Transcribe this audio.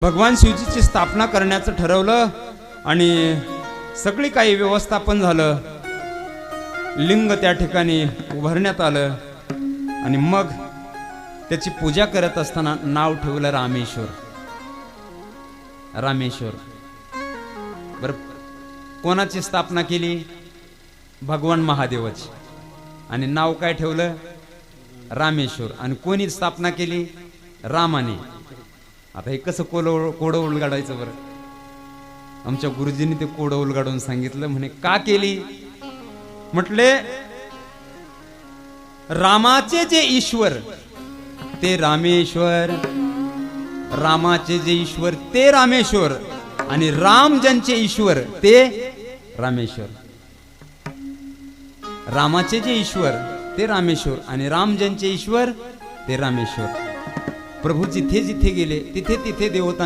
भगवान शिवजीची स्थापना करण्याचं ठरवलं आणि सगळी काही व्यवस्थापन झालं. लिंग त्या ठिकाणी उभारण्यात आलं आणि मग त्याची पूजा करत असताना नाव ठेवलं रामेश्वर. रामेश्वर. बर, कोणाची स्थापना केली? भगवान महादेवाची. आणि नाव काय ठेवलं? रामेश्वर. आणि कोणी स्थापना केली? रामाने. आता हे कसं कोडं उलगाडायचं बरं? आमच्या गुरुजींनी ते कोडं उलगाडून सांगितलं. म्हणे का केली? म्हटले रामाचे जे ईश्वर ते रामेश्वर, रामाचे जे ईश्वर ते रामेश्वर, आणि राम ज्यांचे ईश्वर ते रामेश्वर. रामाचे जे ईश्वर ते रामेश्वर आणि राम ज्यांचे ईश्वर ते रामेश्वर. प्रभू जिथे जिथे गेले तिथे तिथे देवतांचे